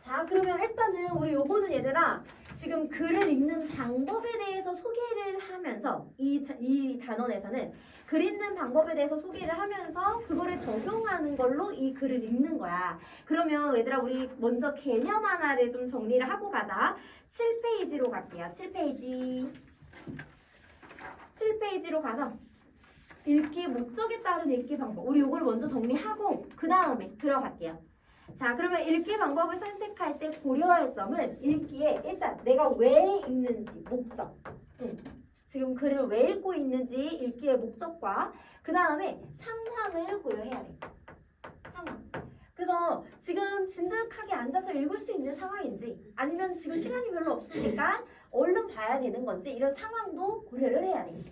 자, 그러면 일단은 우리 요거는 얘들아 지금 글을 읽는 방법에 대해서 소개를 하면서 이 단원에서는 글 읽는 방법에 대해서 소개를 하면서 그거를 적용하는 걸로 이 글을 읽는 거야. 그러면 얘들아 우리 먼저 개념 하나를 좀 정리를 하고 가자. 7페이지로 갈게요. 7페이지로 가서 읽기 목적에 따른 읽기 방법. 우리 요거를 먼저 정리하고 그 다음에 들어갈게요. 자, 그러면 읽기 방법을 선택할 때 고려할 점은 읽기에 일단 내가 왜 읽는지 목적. 지금 글을 왜 읽고 있는지 읽기의 목적과 그 다음에 상황을 고려해야 돼. 상황. 그래서 지금 진득하게 앉아서 읽을 수 있는 상황인지 아니면 지금 시간이 별로 없으니까 얼른 봐야 되는 건지 이런 상황도 고려를 해야 돼.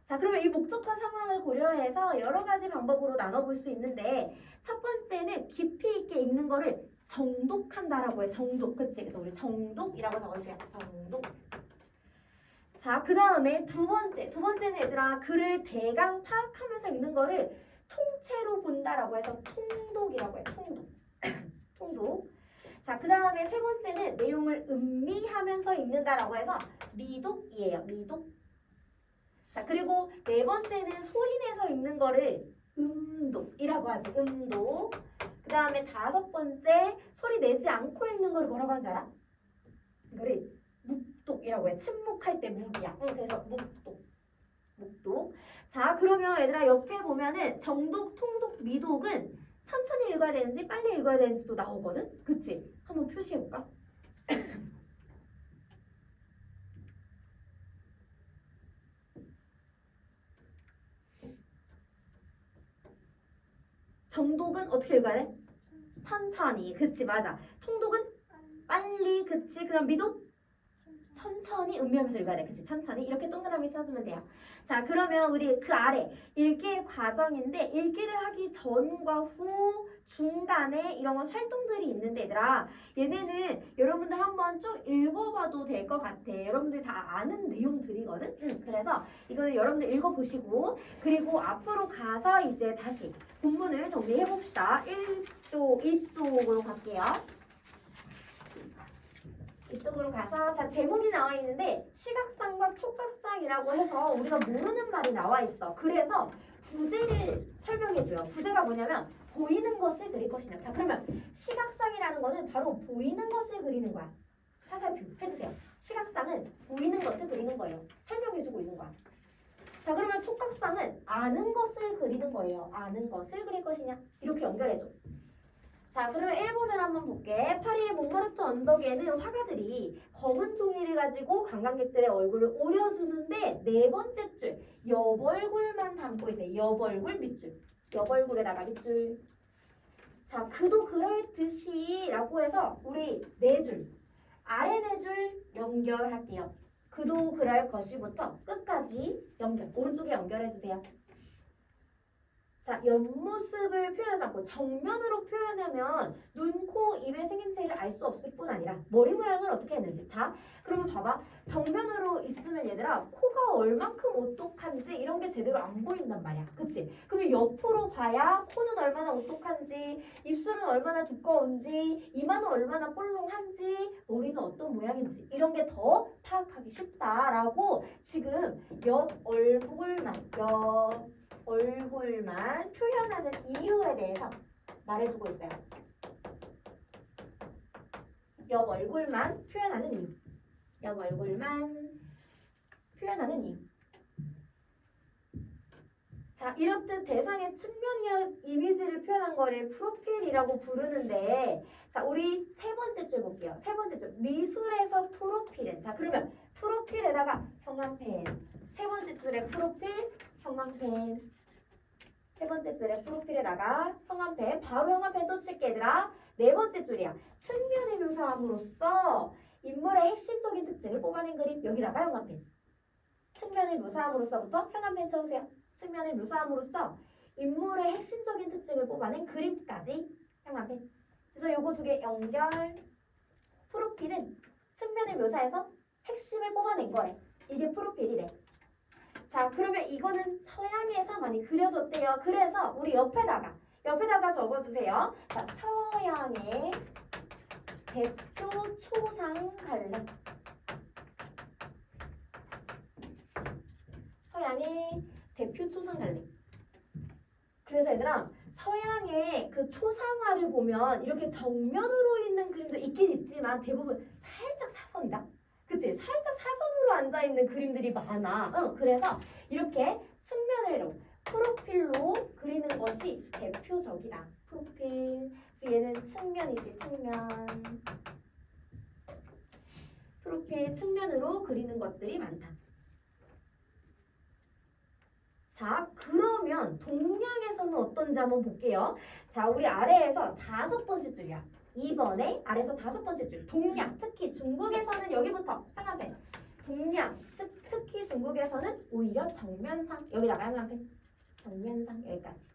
자, 그러면 이 목적과 상황을 고려해서 여러 가지 방법으로 나눠볼 수 있는데 첫 번째는 깊이 있게 읽는 거를 정독한다라고 해. 정독. 그치? 그래서 우리 정독이라고 적어주세요. 정독. 자, 그 다음에 두 번째는 얘들아 글을 대강 파악하면서 읽는 거를 통째로 본다라고 해서 통독이라고 해. 통독. 통독. 자, 그 다음에 세 번째는 내용을 음미하면서 읽는다라고 해서 미독이에요. 미독. 자, 그리고 네 번째는 소리 내서 읽는 거를 음독이라고 하지. 음독. 그 다음에 다섯 번째 소리 내지 않고 읽는 거를 뭐라고 하는지 알아? 이거를 묵독이라고 해. 침묵할 때 묵이야. 그래서 묵독. 묵독. 자, 그러면 얘들아 옆에 보면은 정독, 통독, 미독은 천천히 읽어야 되는지 빨리 읽어야 되는지도 나오거든? 그치? 한번 표시해볼까? 정독은 어떻게 읽어야 돼? 천천히. 그치, 맞아. 통독은 빨리. 그치. 그 다음 미독? 천천히 음미하면서 읽어야 돼. 그치? 천천히. 이렇게 동그라미 쳐주면 돼요. 자, 그러면 우리 그 아래 읽기의 과정인데 읽기를 하기 전과 후 중간에 이런 건 활동들이 있는데 얘들아 얘네는 여러분들 한번 쭉 읽어봐도 될 것 같아. 여러분들 다 아는 내용들이거든. 그래서 이거는 여러분들 읽어보시고 그리고 앞으로 가서 이제 다시 본문을 정리해봅시다. 1쪽, 2쪽으로 갈게요. 이쪽으로 가서 자 제목이 나와 있는데 시각상과 촉각상이라고 해서 우리가 모르는 말이 나와 있어. 그래서 부제를 설명해줘요. 부제가 뭐냐면 보이는 것을 그릴 것이냐. 자 그러면 시각상이라는 거는 바로 보이는 것을 그리는 거야. 화살표 해주세요. 시각상은 보이는 것을 그리는 거예요. 설명해주고 있는 거야. 자 그러면 촉각상은 아는 것을 그리는 거예요. 아는 것을 그릴 것이냐. 이렇게 연결해줘. 자 그러면 1번을 한번 볼게. 파리의 몽마르트 언덕에는 화가들이 검은 종이를 가지고 관광객들의 얼굴을 오려주는데 네 번째 줄 옆얼굴만 담고 있네. 옆얼굴 밑줄. 옆얼굴에다가 밑줄. 자 그도 그럴듯이 라고 해서 우리 네 줄 아래 네 줄 연결할게요. 그도 그럴 것이부터 끝까지 연결. 오른쪽에 연결해주세요. 자, 옆모습을 표현하지 않고 정면으로 표현하면 눈, 코, 입의 생김새를 알 수 없을 뿐 아니라 머리 모양을 어떻게 했는지. 자, 그러면 봐봐. 정면으로 있으면 얘들아 코가 얼만큼 오똑한지 이런 게 제대로 안 보인단 말이야. 그치? 그러면 옆으로 봐야 코는 얼마나 오똑한지, 입술은 얼마나 두꺼운지, 이마는 얼마나 볼롱한지, 머리는 어떤 모양인지 이런 게 더 파악하기 쉽다라고 지금 옆 얼굴만 표현하는 이유에 대해서 말해주고 있어요. 옆 얼굴만 표현하는 이유. 옆 얼굴만 표현하는 이유. 자, 이렇듯 대상의 측면이나 이미지를 표현한 거를 프로필이라고 부르는데 자, 우리 세 번째 줄 볼게요. 세 번째 줄. 미술에서 프로필은 자, 그러면 프로필에다가 형광펜. 세 번째 줄에 프로필, 형광펜. 세 번째 줄에 프로필에다가 형광펜. 바로 형광펜 또 칠게 얘들아. 네 번째 줄이야. 측면을 묘사함으로써 인물의 핵심적인 특징을 뽑아낸 그림. 여기다가 형광펜. 측면을 묘사함으로써부터 형광펜 쳐주세요. 측면을 묘사함으로써 인물의 핵심적인 특징을 뽑아낸 그림까지 형광펜. 그래서 요거 두 개 연결. 프로필은 측면을 묘사해서 핵심을 뽑아낸 거래. 이게 프로필이래. 자, 그러면 이거는 서양에서 많이 그려졌대요. 그래서 우리 옆에다가 적어주세요. 자, 서양의 대표 초상 갈래. 서양의 대표 초상 갈래. 그래서 얘들아, 서양의 그 초상화를 보면 이렇게 정면으로 있는 그림도 있긴 있지만 대부분 살짝 사선이다. 그치? 살짝 사선으로 앉아있는 그림들이 많아. 그래서 이렇게 측면으로 프로필로 그리는 것이 대표적이다. 프로필. 그래서 얘는 측면이지, 측면. 프로필 측면으로 그리는 것들이 많다. 자, 그러면 동양에서는 어떤지 한번 볼게요. 자, 우리 아래에서 5번째 줄이야. 2번에 아래에서 5번째 줄. 동양, 특히 중국에서는 여기부터 형광펜. 동양, 특히 중국에서는 오히려 정면상. 여기다가 형광펜. 정면상 여기까지.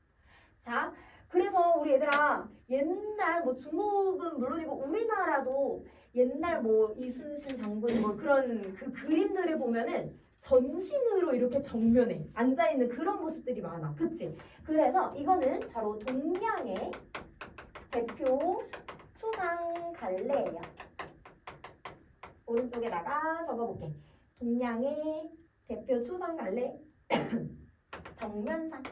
자, 그래서 우리 얘들아 옛날 뭐 중국은 물론이고 우리나라도 옛날 뭐 이순신 장군 뭐 그런 그 그림들을 보면은 전신으로 이렇게 정면에 앉아있는 그런 모습들이 많아. 그치? 그래서 이거는 바로 동양의 대표 초상 갈래예요. 오른쪽에다가 적어볼게. 동양의 대표 초상 갈래 정면상.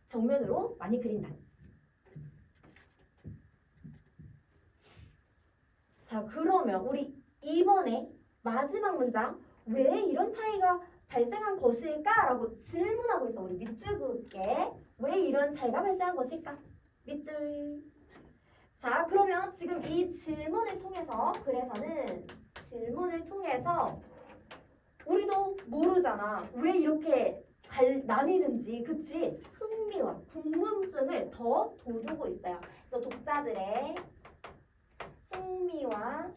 정면으로 많이 그린다. 자, 그러면 우리 이번에 마지막 문장 왜 이런 차이가 발생한 것일까? 라고 질문하고 있어. 우리 밑줄 그을게. 왜 이런 차이가 발생한 것일까? 밑줄. 자, 그러면 지금 이 질문을 통해서 그래서는 질문을 통해서 우리도 모르잖아. 왜 이렇게 나뉘는지. 그치? 흥미와 궁금증을 더 돋우고 있어요. 그래서 독자들의 흥미와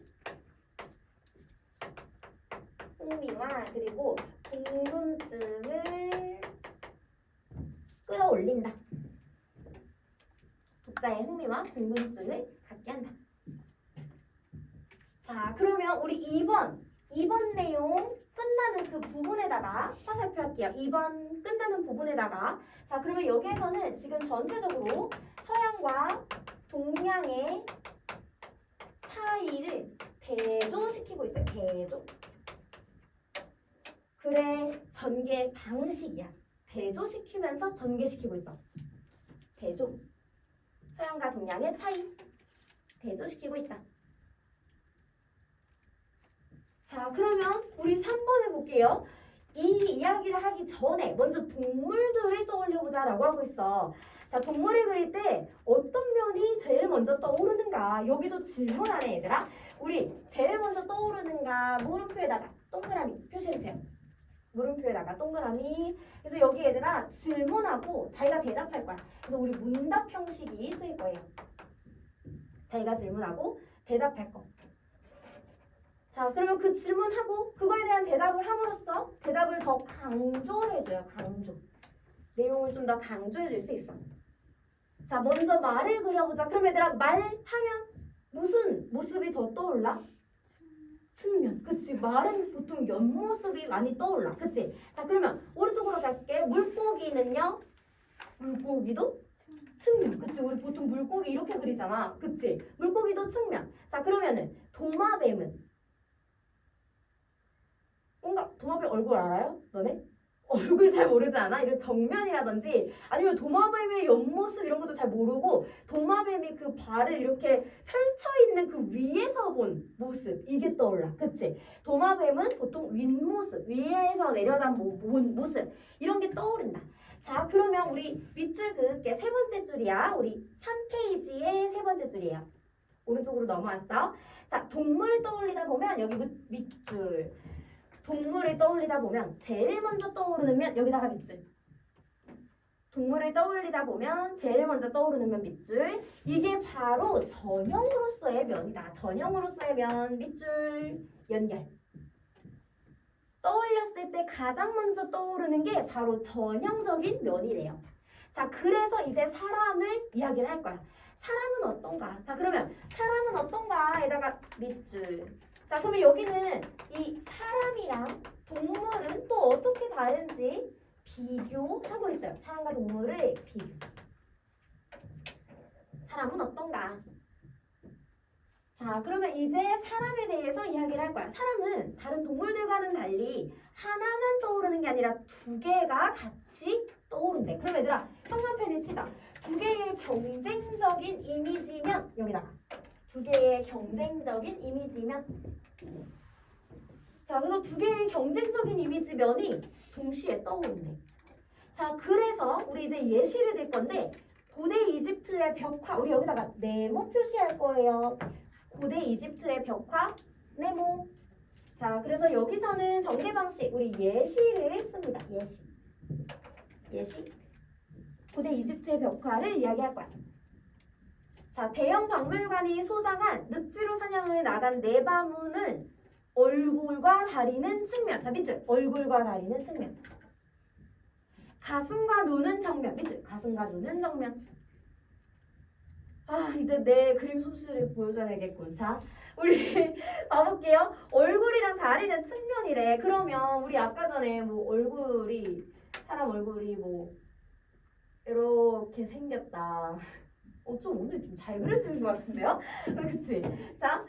그리고 궁금증을 끌어올린다. 독자의 흥미와 궁금증을 갖게 한다. 자, 그러면 우리 2번 내용 끝나는 그 부분에다가 화살표 할게요. 2번 끝나는 부분에다가. 자, 그러면 여기에서는 지금 전체적으로 서양과 동양의 차이를 대조시키고 있어요. 대조. 그래, 전개 방식이야. 대조시키면서 전개시키고 있어. 대조. 서양과 동양의 차이. 대조시키고 있다. 자, 그러면 우리 3번 해볼게요. 이 이야기를 하기 전에 먼저 동물들을 떠올려보자 라고 하고 있어. 자, 동물을 그릴 때 어떤 면이 제일 먼저 떠오르는가? 여기도 질문하네, 얘들아. 우리 제일 먼저 떠오르는가? 물음표에다가 동그라미 표시해주세요. 물음표에다가 동그라미. 그래서 여기 얘들아 질문하고 자기가 대답할 거야. 그래서 우리 문답 형식이 쓰일 거예요. 자기가 질문하고 대답할 거. 자, 그러면 그 질문하고 그거에 대한 대답을 함으로써 대답을 더 강조해줘요. 강조. 내용을 좀 더 강조해줄 수 있어. 자, 먼저 말을 그려보자. 그럼 얘들아 말하면 무슨 모습이 더 떠올라? 측면. 그치? 말은 보통 옆모습이 많이 떠올라. 그치? 자, 그러면 오른쪽으로 갈게. 물고기는요? 물고기도 측면. 그치? 우리 보통 물고기 이렇게 그리잖아. 그치? 물고기도 측면. 자, 그러면은 도마뱀은? 뭔가 도마뱀 얼굴 알아요? 너네? 얼굴 잘 모르지 않아? 이런 정면이라든지 아니면 도마뱀의 옆모습 이런 것도 잘 모르고 도마뱀이 그 발을 이렇게 펼쳐있는 그 위에서 본 모습 이게 떠올라. 그치? 도마뱀은 보통 윗모습 위에서 내려다 본 모습 이런 게 떠오른다. 자, 그러면 우리 밑줄 그을게. 3번째 줄이야. 우리 3페이지의 3번째 줄이에요. 오른쪽으로 넘어왔어. 자, 동물 떠올리다 보면 여기 밑줄 동물을 떠올리다 보면 제일 먼저 떠오르는 면 여기다가 밑줄. 동물을 떠올리다 보면 제일 먼저 떠오르는 면 밑줄. 이게 바로 전형으로서의 면이다. 전형으로서의 면 밑줄 연결. 떠올렸을 때 가장 먼저 떠오르는 게 바로 전형적인 면이래요. 자, 그래서 이제 사람을 이야기를 할 거야. 사람은 어떤가? 자, 그러면 사람은 어떤가에다가 밑줄. 자, 그러면 여기는 이 사람이랑 동물은 또 어떻게 다른지 비교하고 있어요. 사람과 동물의 비교. 사람은 어떤가? 자, 그러면 이제 사람에 대해서 이야기를 할 거야. 사람은 다른 동물들과는 달리 하나만 떠오르는 게 아니라 두 개가 같이 떠오른대. 그럼 얘들아, 형광펜을 치자. 두 개의 경쟁적인 이미지면 여기다가 두 개의 경쟁적인 이미지면 자, 그래서 두 개의 경쟁적인 이미지면이 동시에 떠오른대. 자, 그래서 우리 이제 예시를 들 건데 고대 이집트의 벽화, 우리 여기다가 네모 표시할 거예요. 고대 이집트의 벽화, 네모. 자, 그래서 여기서는 전개 방식, 우리 예시를 씁니다. 예시. 고대 이집트의 벽화를 이야기할 거야. 자, 대형 박물관이 소장한 늪지로 사냥을 나간 네바무는 얼굴과 다리는 측면. 자, 밑줄. 얼굴과 다리는 측면. 가슴과 눈은 정면. 밑줄. 가슴과 눈은 정면. 아, 이제 내 그림 솜씨를 보여줘야겠군. 자, 우리 봐볼게요. 얼굴이랑 다리는 측면이래. 그러면 우리 아까 전에 뭐 사람 얼굴이 뭐 이렇게 생겼다. 좀 오늘 좀 잘 그려지는 것 같은데요? 그치? 자,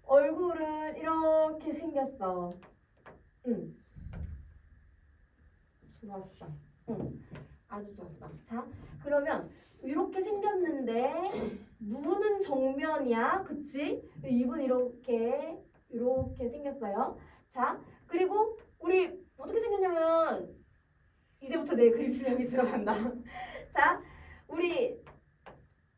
얼굴은 이렇게 생겼어. 좋았어. 아주 좋았어. 자, 그러면 이렇게 생겼는데 눈은 정면이야. 그치? 입은 이렇게 생겼어요. 자, 그리고 우리 어떻게 생겼냐면 이제부터 내 그림 실력이 들어간다. 자, 우리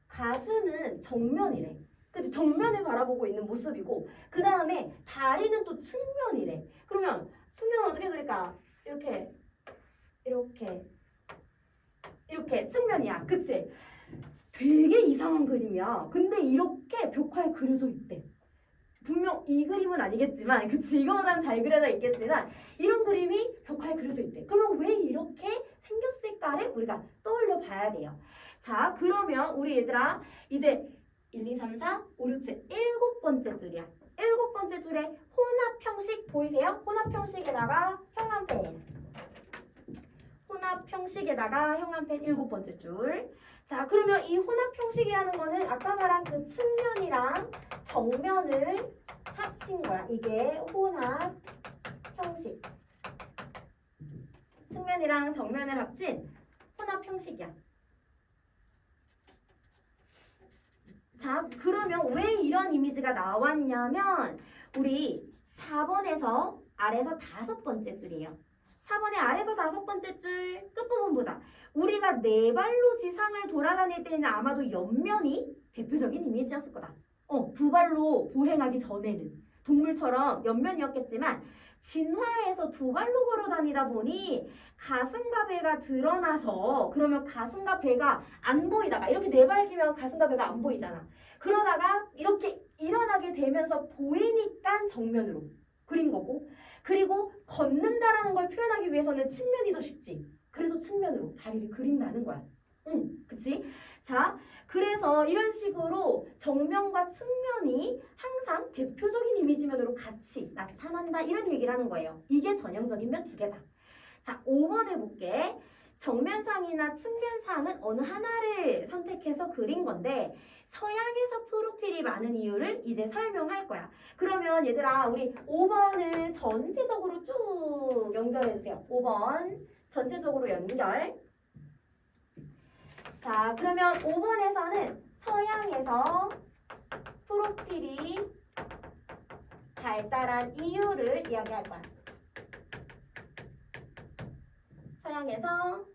가슴은 정면이래. 그치? 정면을 바라보고 있는 모습이고 그 다음에 다리는 또 측면이래. 그러면 측면은 어떻게 그릴까? 이렇게 측면이야. 그치? 되게 이상한 그림이야. 근데 이렇게 벽화에 그려져 있대. 분명 이 그림은 아니겠지만, 그치? 이거보단 잘 그려져 있겠지만 이런 그림이 벽화에 그려져 있대. 그러면 왜 이렇게 생겼을까를 우리가 떠올려 봐야 돼요. 자, 그러면 우리 얘들아 이제 1, 2, 3, 4, 5, 6, 7 7번째 줄이야. 7번째 줄에 혼합 형식 보이세요? 혼합 형식에다가 형광펜. 혼합 형식에다가 형광펜 7번째 줄. 자, 그러면 이 혼합 형식이라는 거는 아까 말한 그 측면이랑 정면을 합친 거야. 이게 혼합 형식. 측면이랑 정면을 합친 혼합 형식이야. 자, 그러면 왜 이런 이미지가 나왔냐면 우리 4번에서 아래서 5번째 줄이에요. 4번의 아래서 5번째 줄 끝부분 보자. 우리가 네 발로 지상을 돌아다닐 때는 아마도 옆면이 대표적인 이미지였을 거다. 두 발로 보행하기 전에는 동물처럼 옆면이었겠지만 진화해서 두 발로 걸어 다니다 보니 가슴과 배가 드러나서 그러면 가슴과 배가 안 보이다가 이렇게 내발기면 가슴과 배가 안 보이잖아. 그러다가 이렇게 일어나게 되면서 보이니까 정면으로 그린 거고 그리고 걷는다라는 걸 표현하기 위해서는 측면이 더 쉽지. 그래서 측면으로 다리를 그린다는 거야. 그치? 자, 그래서 이런 식으로 정면과 측면이 항상 대표적인 이미지면으로 같이 나타난다 이런 얘기를 하는 거예요. 이게 전형적인 면 두 개다. 자, 5번 해볼게. 정면상이나 측면상은 어느 하나를 선택해서 그린 건데 서양에서 프로필이 많은 이유를 이제 설명할 거야. 그러면 얘들아 우리 5번을 전체적으로 쭉 연결해주세요. 5번 전체적으로 연결. 자, 그러면 5번에서는 서양에서 프로필이 발달한 이유를 이야기할 거야. 서양에서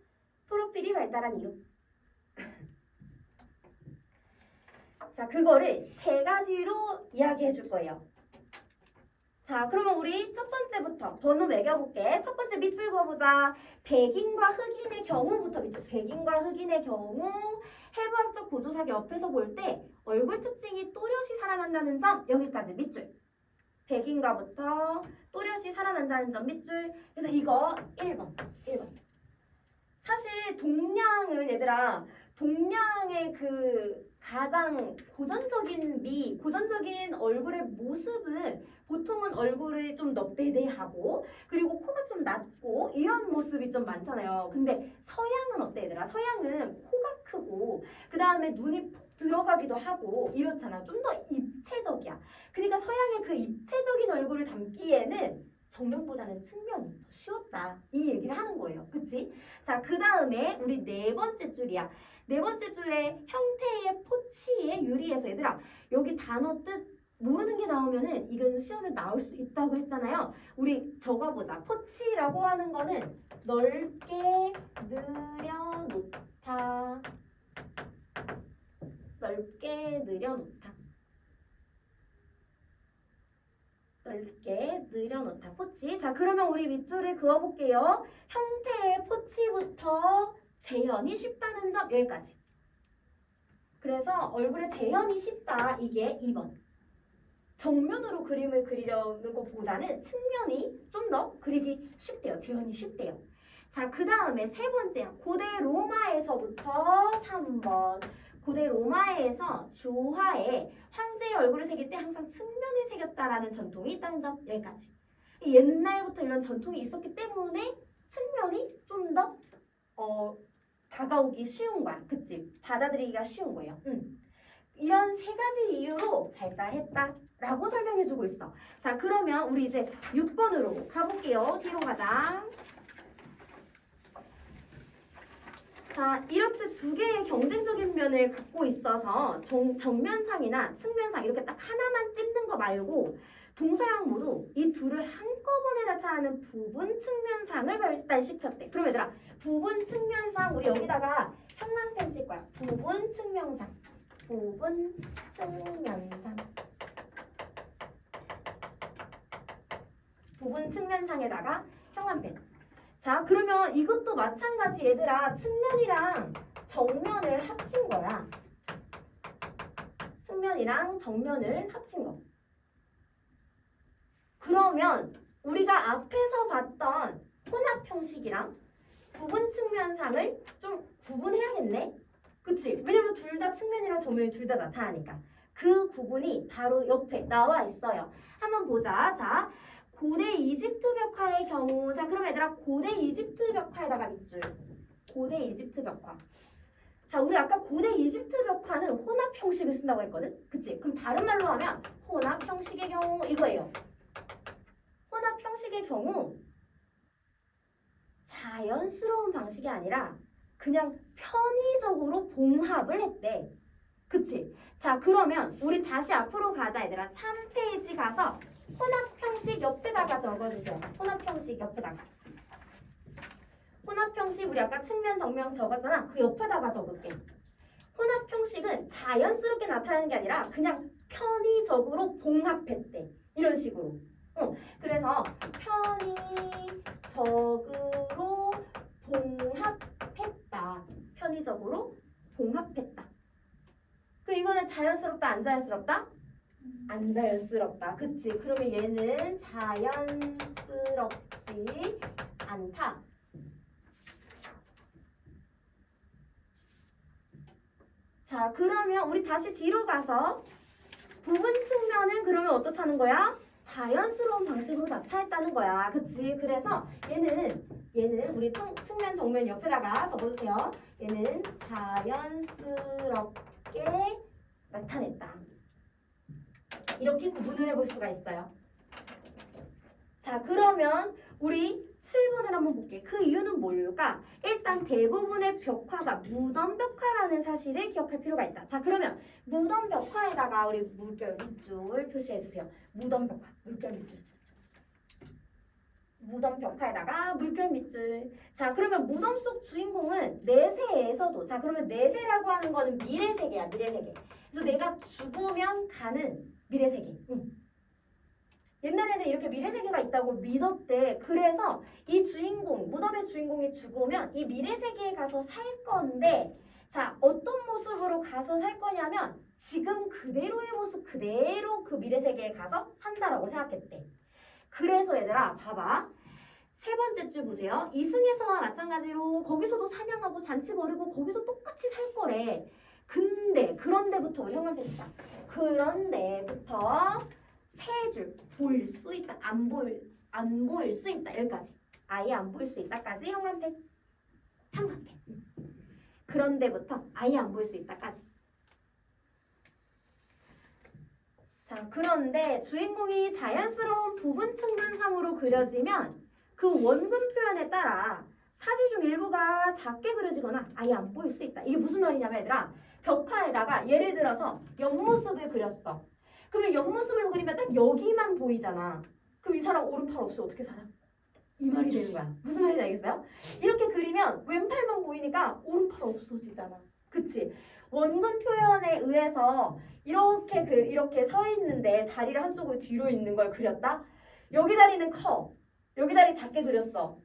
프로필이 발달한 이유. 자, 그거를 세 가지로 이야기해 줄 거예요. 자, 그러면 우리 첫 번째부터 번호 매겨볼게. 첫 번째 밑줄 그어보자. 백인과 흑인의 경우부터 밑줄. 백인과 흑인의 경우 해부학적 구조사 옆에서 볼 때 얼굴 특징이 또렷이 살아난다는 점 여기까지 밑줄. 백인과부터 또렷이 살아난다는 점 밑줄. 그래서 이거 1번. 사실 동양은 얘들아 동양의 그 가장 고전적인 얼굴의 모습은 보통은 얼굴이 좀 넙대대하고 그리고 코가 좀 낮고 이런 모습이 좀 많잖아요. 근데 서양은 어때 얘들아? 서양은 코가 크고 그 다음에 눈이 푹 들어가기도 하고 이렇잖아. 좀 더 입체적이야. 그러니까 서양의 그 입체적인 얼굴을 담기에는 정면보다는 측면이 더 쉬웠다. 이 얘기를 하는 거예요. 그치? 자, 그 다음에 우리 네 번째 줄이야. 네 번째 줄에 형태의 포치에 유리해서 얘들아 여기 단어 뜻 모르는 게 나오면은 이건 시험에 나올 수 있다고 했잖아요. 우리 적어보자. 포치라고 하는 거는 넓게 늘여놓다. 넓게 늘여놓다. 넓게 늘여놓다. 포치. 자, 그러면 우리 밑줄을 그어볼게요. 형태의 포치부터 재현이 쉽다는 점 여기까지. 그래서 얼굴에 재현이 쉽다. 이게 2번. 정면으로 그림을 그리려는 것보다는 측면이 좀 더 그리기 쉽대요. 재현이 쉽대요. 자, 그 다음에 세 번째. 고대 로마에서부터 3번. 고대 로마에서 주화에 황제의 얼굴을 새길 때 항상 측면을 새겼다라는 전통이 있다는 점 여기까지. 옛날부터 이런 전통이 있었기 때문에 측면이 좀 더 다가오기 쉬운 거야. 그치? 받아들이기가 쉬운 거예요. 이런 세 가지 이유로 발달했다라고 설명해주고 있어. 자, 그러면 우리 이제 6번으로 가볼게요. 뒤로 가자. 자, 이렇게 두 개의 경쟁적인 면을 갖고 있어서 정면상이나 측면상 이렇게 딱 하나만 찍는 거 말고 동서양 모두 이 둘을 한꺼번에 나타나는 부분 측면상을 발달시켰대. 그럼 얘들아, 부분 측면상 우리 여기다가 형광펜 칠 거야. 부분 측면상. 부분 측면상. 부분 측면상에다가 형광펜. 자, 그러면 이것도 마찬가지 얘들아. 측면이랑 정면을 합친 거야. 측면이랑 정면을 합친 거. 그러면 우리가 앞에서 봤던 혼합 형식이랑 부분 측면상을 좀 구분해야겠네? 그치? 왜냐면 둘 다 측면이랑 정면이 둘 다 나타나니까. 그 구분이 바로 옆에 나와 있어요. 한번 보자. 자, 고대 이집트 벽화의 경우, 자, 그럼 얘들아 고대 이집트 벽화에다가 밑줄. 고대 이집트 벽화. 자, 우리 아까 고대 이집트 벽화는 혼합 형식을 쓴다고 했거든? 그치? 그럼 다른 말로 하면 혼합 형식의 경우 이거예요. 혼합 형식의 경우 자연스러운 방식이 아니라 그냥 편의적으로 봉합을 했대. 그치? 자, 그러면 우리 다시 앞으로 가자 얘들아. 3페이지 가서 혼합 형식 옆에다가 적어주세요. 혼합 형식 옆에다가. 혼합 형식 우리 아까 측면 정면 적었잖아. 그 옆에다가 적을게. 혼합 형식은 자연스럽게 나타나는 게 아니라 그냥 편의적으로 봉합했대. 이런 식으로. 그래서 편의적으로 봉합했다. 편의적으로 봉합했다. 그 이거는 자연스럽다, 안 자연스럽다? 안 자연스럽다. 그치? 그러면 얘는 자연스럽지 않다. 자, 그러면 우리 다시 뒤로 가서 부분 측면은 그러면 어떻다는 거야? 자연스러운 방식으로 나타냈다는 거야. 그치? 그래서 얘는 우리 측면 정면 옆에다가 적어주세요. 얘는 자연스럽게 나타냈다. 이렇게 구분을 해볼 수가 있어요. 자, 그러면 우리 7번을 한번 볼게. 그 이유는 뭘까? 일단 대부분의 벽화가 무덤 벽화라는 사실을 기억할 필요가 있다. 자, 그러면 무덤 벽화에다가 우리 물결 밑줄 표시해주세요. 무덤 벽화, 물결 밑줄. 무덤 벽화에다가 물결 밑줄. 자, 그러면 무덤 속 주인공은 내세에서도, 자, 그러면 내세라고 하는 거는 미래세계야, 미래세계. 그래서 내가 죽으면 가는 미래세계. 옛날에는 이렇게 미래세계가 있다고 믿었대. 그래서 이 주인공, 무덤의 주인공이 죽으면 이 미래세계에 가서 살 건데, 자, 어떤 모습으로 가서 살 거냐면 지금 그대로의 모습 그대로 그 미래세계에 가서 산다라고 생각했대. 그래서 얘들아, 봐봐. 세 번째 줄 보세요. 이승에서와 마찬가지로 거기서도 사냥하고 잔치 벌이고 거기서 똑같이 살 거래. 근데 그런데부터 우리 형광펜 치자. 그런데부터 세 줄 볼 수 있다. 안 보일 수 있다. 여기까지. 아예 안 보일 수 있다까지 형광펜. 그런데부터 아예 안 보일 수 있다까지. 자, 그런데 주인공이 자연스러운 부분 측면상으로 그려지면 그 원금 표현에 따라 사진 중 일부가 작게 그려지거나 아예 안 보일 수 있다. 이게 무슨 말이냐면 얘들아, 벽화에다가 예를 들어서 옆모습을 그렸어. 그러면 옆모습을 그리면 딱 여기만 보이잖아. 그럼 이 사람 오른팔 없이 어떻게 살아? 이 말이 되는 거야. 무슨 말인지 알겠어요? 이렇게 그리면 왼팔만 보이니까 오른팔 없어지잖아. 그치? 원근 표현에 의해서 이렇게 서 있는데 다리를 한쪽으로 뒤로 있는 걸 그렸다? 여기 다리는 커. 여기 다리 작게 그렸어.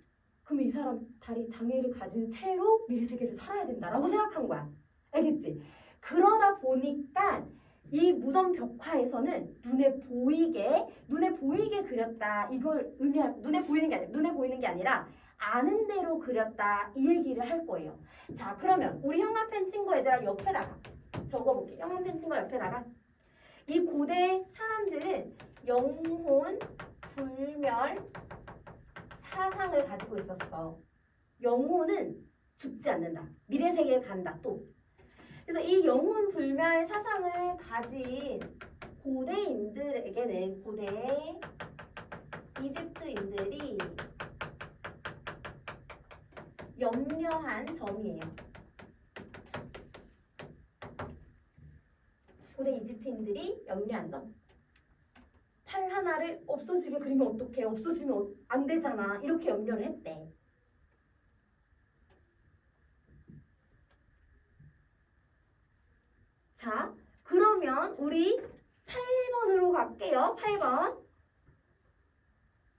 그럼 이 사람 다리 장애를 가진 채로 미래 세계를 살아야 된다라고 생각한 거야. 알겠지? 그러다 보니까 이 무덤 벽화에서는 눈에 보이게 그렸다. 이걸 눈에 보이는 게 아니라 아는 대로 그렸다. 이 얘기를 할 거예요. 자, 그러면 우리 형광펜 친구 얘들아 옆에다가 적어볼게. 형광펜 친구 옆에다가 이 고대 사람들은 영혼 불멸 사상을 가지고 있었어. 영혼은 죽지 않는다. 미래 세계에 간다. 또. 그래서 이 영혼 불멸 사상을 가진 고대인들에게는 고대 이집트인들이 염려한 점이에요. 고대 이집트인들이 염려한 점. 팔 하나를 없어지게 그리면 어떡해? 없어지면 안 되잖아. 이렇게 염려를 했대. 자, 그러면 우리 8번으로 갈게요. 8번.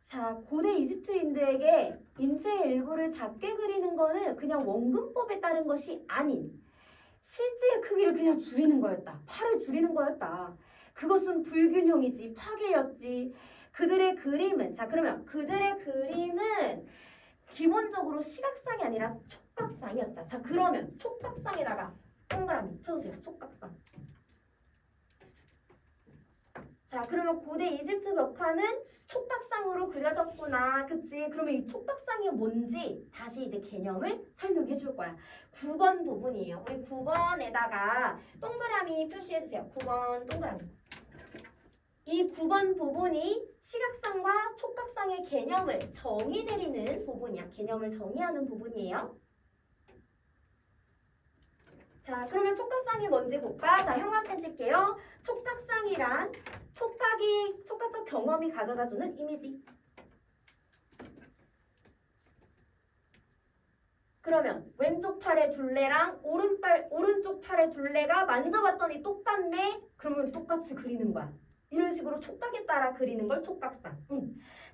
자, 고대 이집트인들에게 인체의 일부를 작게 그리는 거는 그냥 원근법에 따른 것이 아닌 실제의 크기를 그냥 줄이는 거였다. 팔을 줄이는 거였다. 그것은 불균형이지, 파괴였지. 그들의 그림은, 자, 그러면 그들의 그림은 기본적으로 시각상이 아니라 촉각상이었다. 자, 그러면 촉각상에다가 동그라미 쳐주세요. 촉각상. 자, 그러면 고대 이집트 벽화는 촉각상으로 그려졌구나. 그치? 그러면 이 촉각상이 뭔지 다시 이제 개념을 설명해 줄 거야. 9번 부분이에요. 우리 9번에다가 동그라미 표시해 주세요. 9번 동그라미. 이 9번 부분이 시각상과 촉각상의 개념을 정의 내리는 부분이야. 개념을 정의하는 부분이에요. 자, 그러면 촉각상이 뭔지 볼까? 자, 형광펜 칠게요. 촉각상이란 촉각적 경험이 가져다주는 이미지. 그러면 왼쪽 팔의 둘레랑 오른쪽 팔의 둘레가 만져봤더니 똑같네? 그러면 똑같이 그리는 거야. 이런 식으로 촉각에 따라 그리는 걸 촉각상.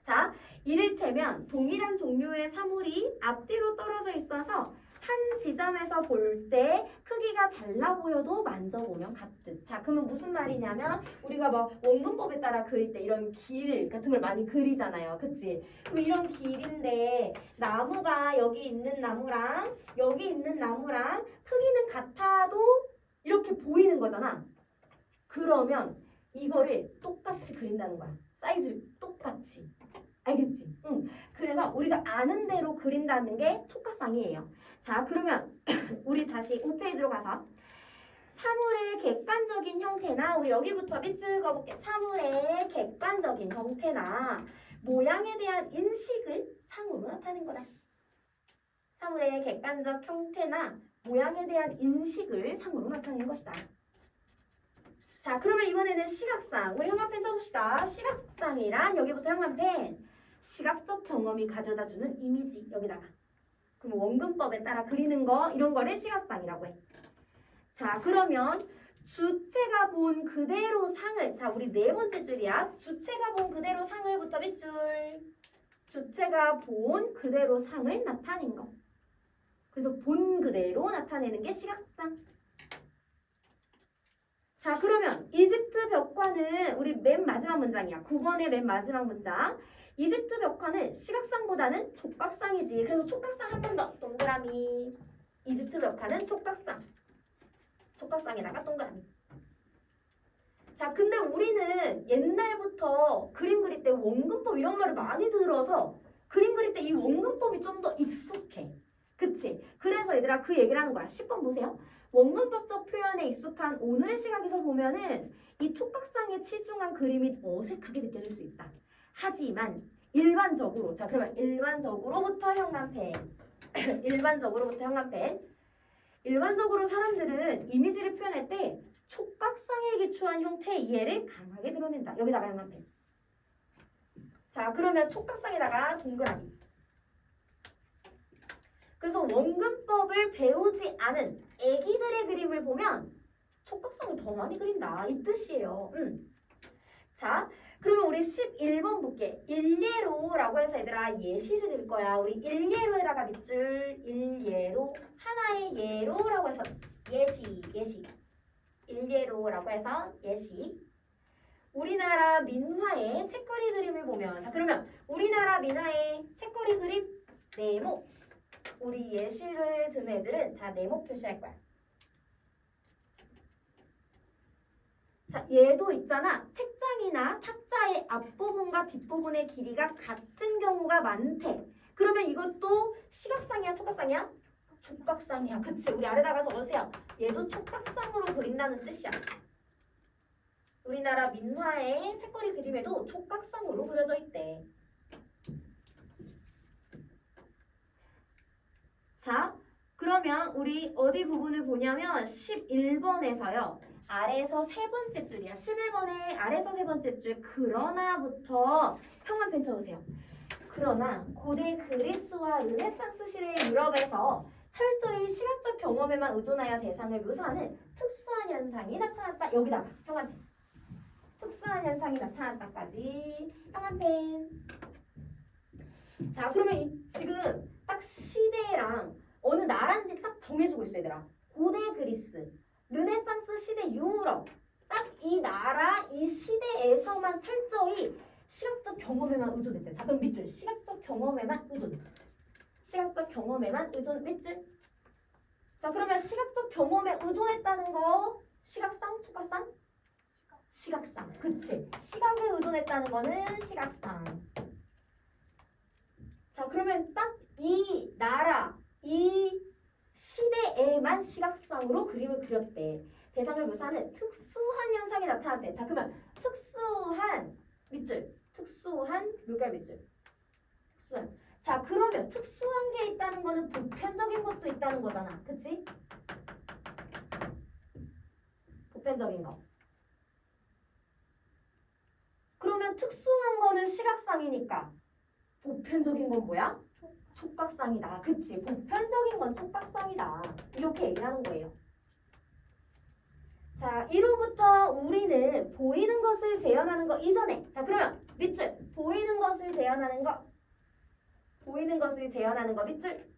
자, 이를테면 동일한 종류의 사물이 앞뒤로 떨어져 있어서 한 지점에서 볼 때 크기가 달라 보여도 만져보면 같듯. 자, 그러면 무슨 말이냐면 우리가 뭐 원근법에 따라 그릴 때 이런 길 같은 걸 많이 그리잖아요. 그치? 그럼 이런 길인데 나무가 여기 있는 나무랑 여기 있는 나무랑 크기는 같아도 이렇게 보이는 거잖아. 그러면 이거를 똑같이 그린다는 거야. 사이즈를 똑같이. 알겠지? 응. 그래서 우리가 아는 대로 그린다는 게 촉각상이에요. 자, 그러면 우리 다시 5페이지로 가서 사물의 객관적인 형태나 우리 여기부터 밑줄 그어볼게. 사물의 객관적인 형태나 모양에 대한 인식을 상으로 나타내는 거다. 사물의 객관적 형태나 모양에 대한 인식을 상으로 나타내는 것이다. 자, 그러면 이번에는 시각상. 우리 형광펜 써봅시다. 시각상이란 여기부터 형광펜. 시각적 경험이 가져다주는 이미지. 여기다가. 그럼 원근법에 따라 그리는 거 이런 거를 시각상이라고 해. 자, 그러면 주체가 본 그대로 상을. 자, 우리 네 번째 줄이야. 주체가 본 그대로 상을부터 밑줄. 주체가 본 그대로 상을 나타낸 거. 그래서 본 그대로 나타내는 게 시각상. 자, 그러면 이집트 벽화는 우리 맨 마지막 문장이야. 9번의 맨 마지막 문장. 이집트 벽화는 시각상보다는 촉각상이지. 그래서 촉각상 한 번 더. 동그라미. 이집트 벽화는 촉각상. 촉각상에다가 동그라미. 자, 근데 우리는 옛날부터 그림 그릴 때 원근법 이런 말을 많이 들어서 그림 그릴 때 이 원근법이 좀 더 익숙해. 그치? 그래서 얘들아 그 얘기를 하는 거야. 10번 보세요. 원근법적 표현에 익숙한 오늘의 시각에서 보면은 이 촉각상에 치중한 그림이 어색하게 느껴질 수 있다. 하지만 일반적으로, 자 그러면 일반적으로부터 형광펜 일반적으로 사람들은 이미지를 표현할 때 촉각상에 기초한 형태의 이해를 강하게 드러낸다. 여기다가 형광펜. 자 그러면 촉각상에다가 동그라미. 그래서 원근법을 배우지 않은 애기들의 그림을 보면 촉각성을 더 많이 그린다. 이 뜻이에요. 자, 그러면 우리 11번 볼게. 일예로라고 해서 얘들아 예시를 들 거야. 우리 일예로에다가 밑줄 일예로 하나의 예로라고 해서 예시 일예로라고 해서 예시. 우리나라 민화의 책거리 그림을 보면 자 그러면 우리나라 민화의 책거리 그림 네모. 우리 예시를 든 애들은 다 네모 표시할 거야. 자, 얘도 있잖아. 책장이나 탁자의 앞부분과 뒷부분의 길이가 같은 경우가 많대. 그러면 이것도 시각상이야, 촉각상이야? 촉각상이야. 그치? 우리 아래다가 적어주세요. 얘도 촉각상으로 그린다는 뜻이야. 우리나라 민화의 책거리 그림에도 촉각상으로 그려져 있대. 자, 그러면 우리 어디 부분을 보냐면 11번에서요. 아래에서 세 번째 줄이야. 11번에 아래에서 세 번째 줄. 그러나부터 형광펜 쳐주세요. 그러나 고대 그리스와 르네상스 시대 유럽에서 철저히 시각적 경험에만 의존하여 대상을 묘사하는 특수한 현상이 나타났다. 여기다가 형광펜. 특수한 현상이 나타났다까지 형광펜. 자, 그러면 지금 딱 시대랑 어느 나라인지 딱 정해주고 있어 얘들아. 고대 그리스, 르네상스 시대 유럽. 딱 이 나라, 이 시대에서만 철저히 시각적 경험에만 의존했대. 자, 그럼 밑줄. 시각적 경험에만 의존. 시각적 경험에만 의존 밑줄. 자, 그러면 시각적 경험에 의존했다는 거 시각상, 촉각상? 시각상. 그치? 시각에 의존했다는 거는 시각상. 자, 그러면 딱 이 나라, 이 시대에만 시각상으로 그림을 그렸대. 대상을 묘사하는 특수한 현상이 나타났대. 자, 그러면 특수한 밑줄, 특수한 물결 밑줄. 특수한. 자, 그러면 특수한 게 있다는 거는 보편적인 것도 있다는 거잖아. 그치? 보편적인 거. 그러면 특수한 거는 시각상이니까 보편적인 건 뭐야? 촉각상이다. 그치? 보편적인 건 촉각상이다. 이렇게 얘기하는 거예요. 자, 이로부터 우리는 보이는 것을 재현하는 거 이전에 자, 그러면 밑줄 보이는 것을 재현하는 거 보이는 것을 재현하는 거 밑줄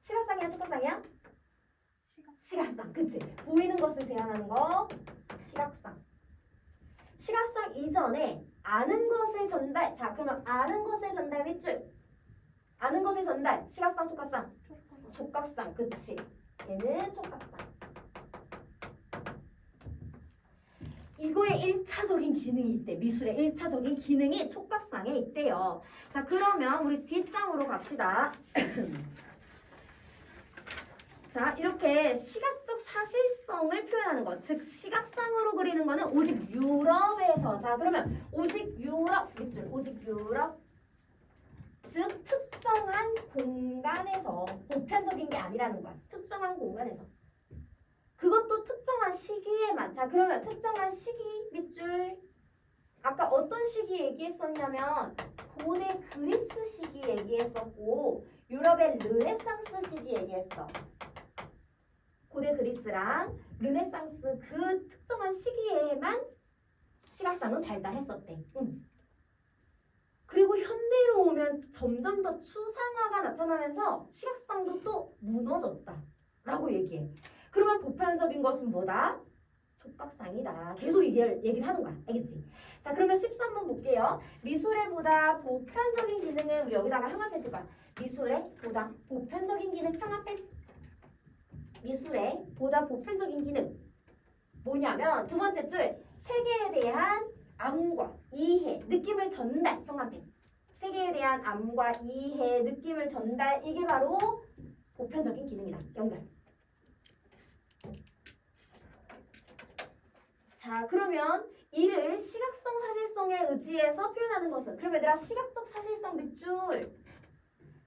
시각상이야? 촉각상이야? 시각상. 그치? 보이는 것을 재현하는 거 시각상. 시각상 이전에 아는 것의 전달. 자, 그러면 아는 것의 전달 밑줄. 아는 것의 전달. 시각상, 촉각상. 촉각상. 그치? 얘는 촉각상. 이거의 1차적인 기능이 있대. 미술의 1차적인 기능이 촉각상에 있대요. 자, 그러면 우리 뒷장으로 갑시다. 자, 이렇게 시각적 사실성을 표현하는 것, 즉 시각상으로 그리는 거는 오직 유럽에서. 자, 그러면 오직 유럽 밑줄, 오직 유럽, 즉 특정한 공간에서. 보편적인 게 아니라는 거야. 특정한 공간에서. 그것도 특정한 시기에만. 자, 그러면 특정한 시기 밑줄. 아까 어떤 시기 얘기했었냐면 고대 그리스 시기 얘기했었고 유럽의 르네상스 시기 얘기했어. 고대 그리스랑 르네상스 그 특정한 시기에만 시각상은 발달했었대. 그리고 현대로 오면 점점 더 추상화가 나타나면서 시각상도 또 무너졌다 라고 얘기해. 그러면 보편적인 것은 뭐다? 촉각상이다. 계속 얘기를 하는 거야. 알겠지? 자, 그러면 13번 볼게요. 미술의 보다 보편적인 기능은 우리 여기다가 형합해 줄 거야. 미술의 보다 보편적인 기능 형합해. 미술의 보다 보편적인 기능 뭐냐면 두 번째 줄 세계에 대한 암과 이해, 느낌을 전달 형합해. 세계에 대한 암과 이해, 느낌을 전달 이게 바로 보편적인 기능이다. 연결. 자, 그러면 이를 시각성 사실성에 의지해서 표현하는 것은 그럼 얘들아 시각적 사실성 몇 줄?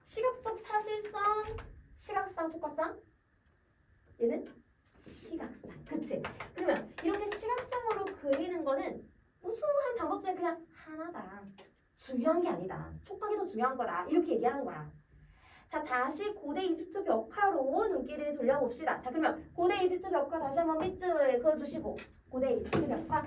시각적 사실성, 시각상, 촉각상? 얘는 시각상. 그치? 그러면 이렇게 시각상으로 그리는 거는 우수한 방법 중에 그냥 하나다. 중요한 게 아니다. 촉각이 더 중요한 거다. 이렇게 얘기하는 거야. 자, 다시 고대 이집트 벽화로 눈길을 돌려봅시다. 자, 그러면 고대 이집트 벽화 다시 한번 밑줄 그어주시고 고대 이집트 벽화.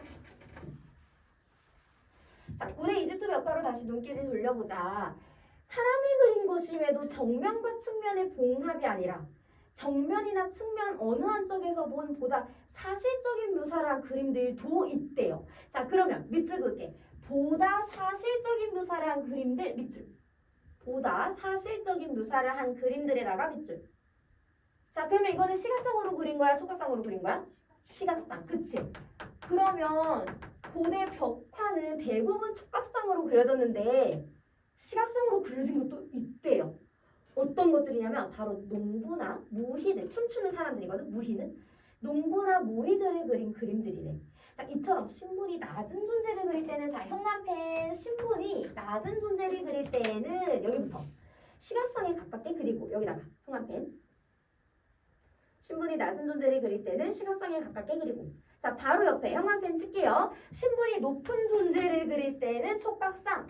자, 고대 이집트 벽화로 다시 눈길을 돌려보자. 사람이 그린 것임에도 정면과 측면의 봉합이 아니라 정면이나 측면 어느 한쪽에서 본 보다 사실적인 묘사를 한 그림들도 있대요. 자, 그러면 밑줄 그을게. 보다 사실적인 묘사를 한 그림들 밑줄. 보다 사실적인 묘사를 한 그림들에다가 밑줄. 자, 그러면 이거는 시각상으로 그린 거야? 촉각상으로 그린 거야? 시각상. 그치? 그러면 고대 벽화는 대부분 촉각상으로 그려졌는데 시각상으로 그려진 것도 있대요. 어떤 것들이냐면 바로 농부나 무희들, 춤추는 사람들이거든. 무희는 농부나 무희들을 그린 그림들이래. 자, 이처럼 신분이 낮은 존재를 그릴 때는 자, 형광펜 신분이 낮은 존재를 그릴 때는 여기부터 시각상에 가깝게 그리고 여기다가 형광펜 신분이 낮은 존재를 그릴 때는 시각상에 가깝게 그리고 자, 바로 옆에 형광펜 칠게요. 신분이 높은 존재를 그릴 때는 촉각상.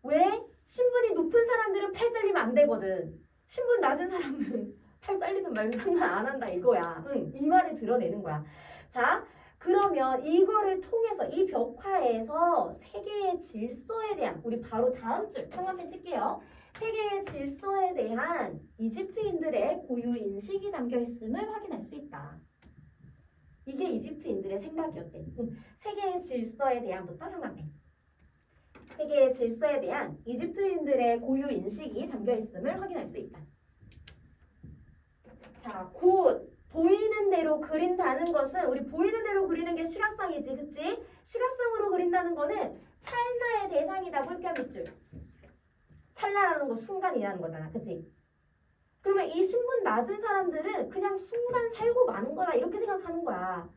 왜? 신분이 높은 사람들은 팔 잘리면 안 되거든. 신분 낮은 사람은 팔 잘리든 말든 상관 안 한다 이거야. 응, 이 말을 드러내는 거야. 자, 그러면 이거를 통해서 이 벽화에서 세계의 질서에 대한 우리 바로 다음 줄 형광펜 칠게요. 세계의 질서에 대한 이집트인들의 고유 인식이 담겨 있음을 확인할 수 있다. 이게 이집트인들의 생각이었대. 세계의 질서에 대한부터 형광펜. 세계의 질서에 대한 이집트인들의 고유 인식이 담겨 있음을 확인할 수 있다. 자, 곧 보이는 대로 그린다는 것은 우리 보이는 대로 그리는 게 시각상이지, 그치? 시각상으로 그린다는 거는 찰나의 대상이다. 물결 밑줄. 찰나라는 거 순간이라는 거잖아, 그치? 그러면 이 신분 낮은 사람들은 그냥 순간 살고 마는 거다 이렇게 생각하는 거야.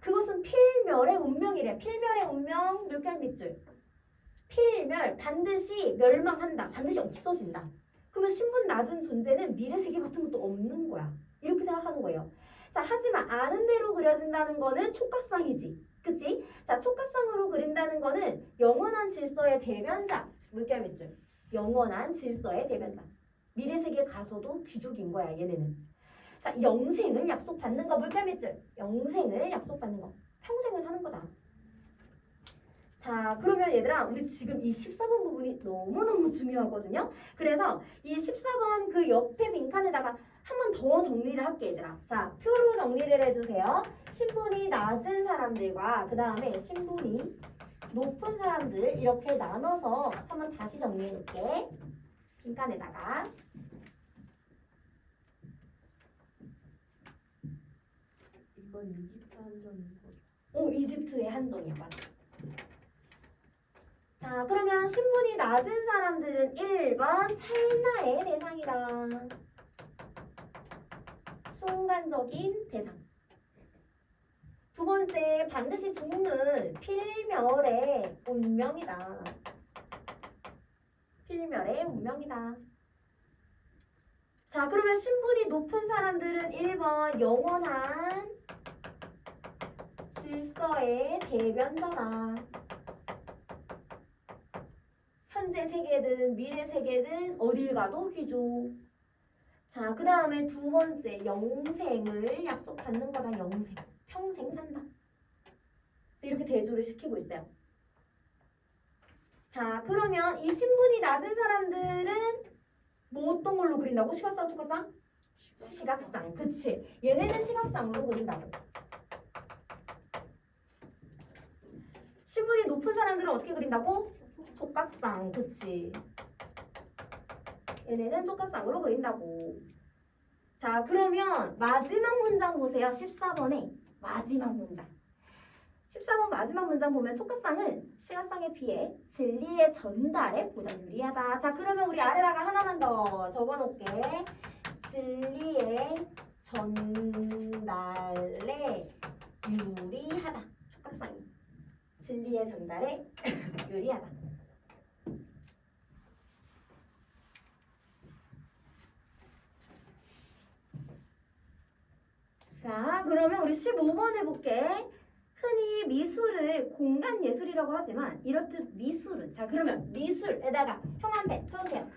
그것은 필멸의 운명이래. 필멸의 운명 물결 밑줄. 필멸 반드시 멸망한다. 반드시 없어진다. 그러면 신분 낮은 존재는 미래 세계 같은 것도 없는 거야. 이렇게 생각하는 거예요. 자, 하지만 아는 대로 그려진다는 거는 촉각상이지. 그치? 자, 촉각상으로 그린다는 거는 영원한 질서의 대변자. 물결 밑줄. 영원한 질서의 대변자. 미래 세계 가서도 귀족인 거야, 얘네는. 자, 영생을 약속받는 거. 물결 밑줄. 영생을 약속받는 거. 평생을 사는 거다. 자, 그러면 얘들아, 우리 지금 이 14번 부분이 너무너무 중요하거든요. 그래서 이 14번 그 옆에 빈칸에다가 한 번 더 정리를 할게, 얘들아. 자, 표로 정리를 해주세요. 신분이 낮은 사람들과 그 다음에 신분이 높은 사람들 이렇게 나눠서 한번 다시 정리해 놓을게. 빈칸에다가. 이건 이집트 한정인 거죠? 이집트의 한정이야, 맞아. 자, 그러면 신분이 낮은 사람들은 1번 찰나의 대상이다. 순간적인 대상. 두 번째, 반드시 죽는 필멸의 운명이다. 필멸의 운명이다. 자, 그러면 신분이 높은 사람들은 1번 영원한 질서의 대변자다. 현재 세계든 미래 세계든 어딜 가도 귀족. 자, 그 다음에 두 번째 영생을 약속받는 거다. 영생. 평생 산다. 이렇게 대조를 시키고 있어요. 자, 그러면 이 신분이 낮은 사람들은 뭐 어떤 걸로 그린다고? 시각상, 촉각상? 시각상. 그치. 얘네는 시각상으로 그린다고. 신분이 높은 사람들은 어떻게 그린다고? 촉각상. 그치? 얘네는 촉각상으로 그린다고. 자, 그러면 마지막 문장 보세요. 14번에 마지막 문장. 14번 마지막 문장 보면 촉각상은 시각상에 비해 진리의 전달에 보다 유리하다. 자, 그러면 우리 아래다가 하나만 더 적어놓을게. 진리의 전달에 유리하다. 촉각상이. 진리의 전달에 유리하다. 자, 그러면 우리 15번 해볼게. 흔히 미술을 공간 예술이라고 하지만 이렇듯 미술은, 자 그러면 미술에다가 형광펜 쳐주세요.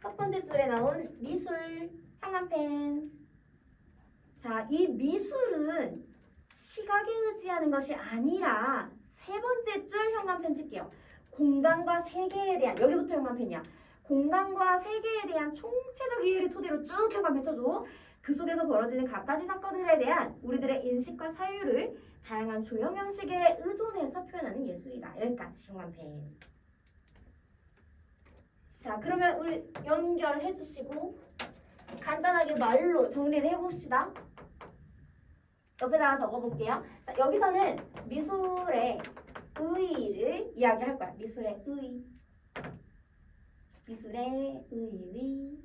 첫 번째 줄에 나온 미술 형광펜. 자, 이 미술은 시각에 의지하는 것이 아니라 세 번째 줄 형광펜 칠게요. 공간과 세계에 대한, 여기부터 형광펜이야. 공간과 세계에 대한 총체적 이해를 토대로 쭉 형광펜 쳐줘. 그 속에서 벌어지는 갖가지 사건들에 대한 우리들의 인식과 사유를 다양한 조형 형식에 의존해서 표현하는 예술이다. 여기까지 형광펜. 자, 그러면 우리 연결해 주시고 간단하게 말로 정리를 해봅시다. 옆에다가 적어볼게요. 자, 여기서는 미술의 의의를 이야기할 거야. 미술의 의의. 미술의 의의.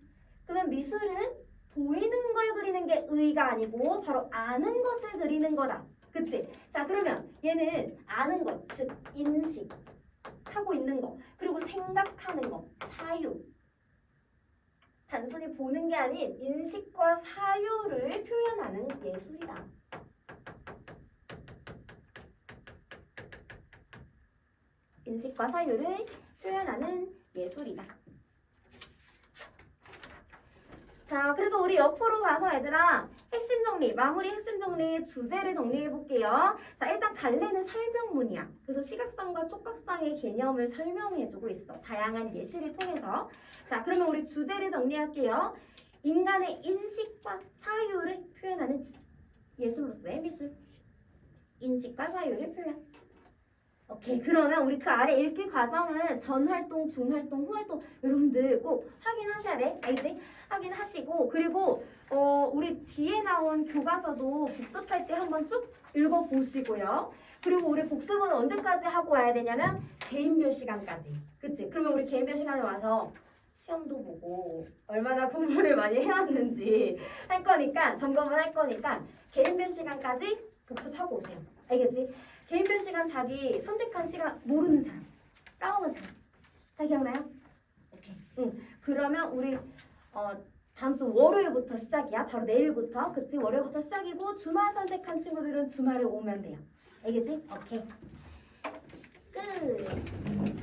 그러면 미술은 보이는 걸 그리는 게 의의가 아니고 바로 아는 것을 그리는 거다. 그치? 자, 그러면 얘는 아는 것, 즉 인식하고 있는 거, 그리고 생각하는 거, 사유. 단순히 보는 게 아닌 인식과 사유를 표현하는 예술이다. 인식과 사유를 표현하는 예술이다. 자, 그래서 우리 옆으로 가서 얘들아 핵심 정리, 마무리 핵심 정리 주제를 정리해 볼게요. 자, 일단 갈래는 설명문이야. 그래서 시각상과 촉각상의 개념을 설명해주고 있어. 다양한 예시를 통해서. 자, 그러면 우리 주제를 정리할게요. 인간의 인식과 사유를 표현하는 예술로서의 미술. 인식과 사유를 표현. 오케이, 그러면 우리 그 아래 읽기 과정은 전활동, 중활동, 후활동 여러분들 꼭 확인하셔야 돼. 알겠지? 확인하시고, 그리고 우리 뒤에 나온 교과서도 복습할 때 한번 쭉 읽어보시고요. 그리고 우리 복습은 언제까지 하고 와야 되냐면 개인별 시간까지. 그치? 그러면 우리 개인별 시간에 와서 시험도 보고 얼마나 공부를 많이 해왔는지 할 거니까, 점검을 할 거니까 개인별 시간까지 복습하고 오세요. 알겠지? 개인별 시간 자기 선택한 시간 모르는 사람, 까먹은 사람 다 기억나요? 오케이. 그러면 우리 다음 주 월요일부터 시작이야. 바로 내일부터. 그치? 월요일부터 시작이고 주말 선택한 친구들은 주말에 오면 돼요. 알겠지? 오케이. 끝.